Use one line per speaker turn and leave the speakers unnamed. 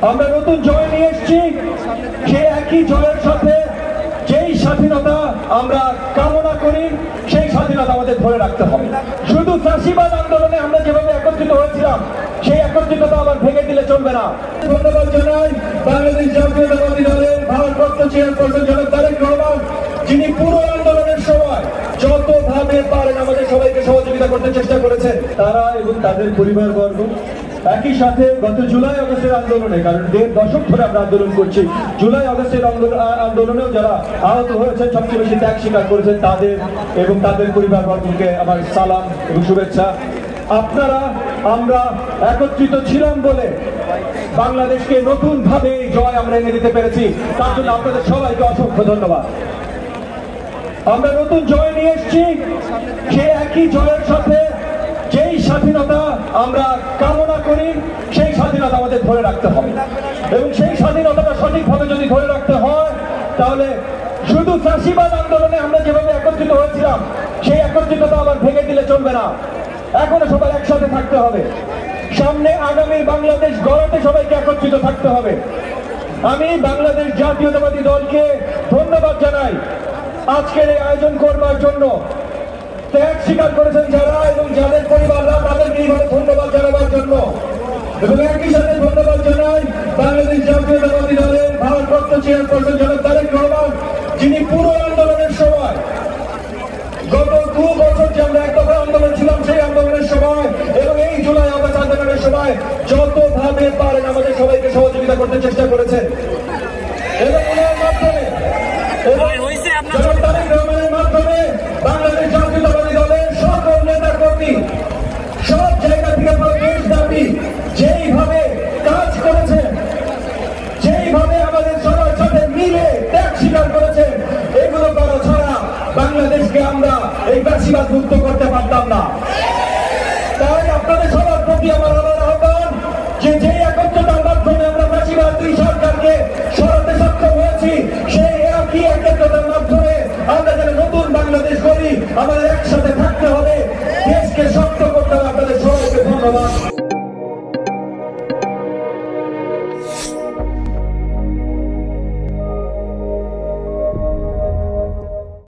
আমরা নতুন জয় নিয়ে এসেছি, সেই একই জয়ের সাথে যেই স্বাধীনতা আমরা কামনা করি সেই স্বাধীনতা আমাদের ধরে রাখতে হবে। শুধু চাষিবাদ আন্দোলনে আমরা যেভাবে একত্রিত হয়েছিলাম সেই একত্রিততা আবার ভেঙে দিলে চলবে না। ধন্যবাদ জানাই বাংলাদেশ জাতীয়তাবাদী দলের ভারপ্রাপ্ত চেয়ারপারসন জনাব তারেক রহমান, যিনি পুরো আন্দোলনের সময় যতভাবে পারেন আমাদের সবাইকে সহযোগিতা করতে চেষ্টা করেছেন। তারা এবং তাদের পরিবারবর্গ একই সাথে গত জুলাই আগস্টের আন্দোলনে, কারণ 1.5 দশক ধরে আমরা আন্দোলন করছি, জুলাই আগস্টের আন্দোলনেও যারা আহত হয়েছেন, সবচেয়ে বেশি ত্যাগ স্বীকার করেছেন, তাদের এবং তাদের পরিবারবর্গকে আমার সালাম এবং শুভেচ্ছা। আপনারা আমরা একত্রিত ছিলাম বলে বাংলাদেশকে নতুন ভাবে জয় আমরা এনে দিতে পেরেছি, তার জন্য আপনাদের সবাইকে অসংখ্য ধন্যবাদ। আমরা নতুন জয় নিয়ে এসেছি, সেই একই জয়ের সাথে যেই স্বাধীনতা আমরা কামনা করি সেই স্বাধীনতা আমাদের ধরে রাখতে হবে, এবং সেই স্বাধীনতাটা সঠিকভাবে যদি ধরে রাখতে হয় তাহলে শুধু চাষিবাদ আন্দোলনে আমরা যেভাবে একত্রিত হয়েছিলাম সেই একত্রিততা আবার ভেঙে দিলে চলবে না। এখনো সবাই একসাথে থাকতে হবে, সামনে আগামী বাংলাদেশ গড়াতে সবাইকে একত্রিত থাকতে হবে। আমি বাংলাদেশ জাতীয়তাবাদী দলকে ধন্যবাদ জানাই আজকের এই আয়োজন করবার জন্য। ত্যাগ স্বীকার করেছেন যারা এবং যাদের পরিবাররা, তাদেরকে এইভাবে ধন্যবাদ জানাবার জন্য। এবং একই সাথে ধন্যবাদ জানাই বাংলাদেশ জাতীয়তাবাদী দলের ভারপ্রাপ্ত চেয়ারপারসন জনাব তারেক রহমান, যিনি পুরো আন্দোলনের সময় গত 2 বছর যে আমরা একটা আন্দোলন ছিলাম সেই আন্দোলনের সময় এবং এই জুলাই আগস্ট আন্দোলনের সময় যতভাবে পারেন আমাদের সবাইকে সহযোগিতা করতে চেষ্টা করেছেন। এবং ওনার মাধ্যমে জনাব তারেক রহমানের মাধ্যমে বাংলাদেশ জাতীয়তাবাদী দলের সকল নেতা কর্মী সব জায়গা থেকে দেশব্যাপী যেইভাবে কাজ করেছেন, যেইভাবে আমাদের সবার সাথে মিলে ত্যাগ স্বীকার করেছেন, এগুলো করা ছাড়া বাংলাদেশকে আমরা এই ফ্যাসিবাদ মুক্ত করতে পারতাম না। তাই আপনাদের সবার প্রতি আমার আহ্বান যে একত্রতার মাধ্যমে আমরা ফ্যাসিবাদী সরকারকে সরাতে সক্ষম হয়েছি, সেই একই একত্রতার মাধ্যমে আমরা যেন নতুন বাংলাদেশ করি, আমাদের একসাথে থাকতে হবে, দেশকে শক্ত করতে হবে। আপনাদের সবাইকে ধন্যবাদ।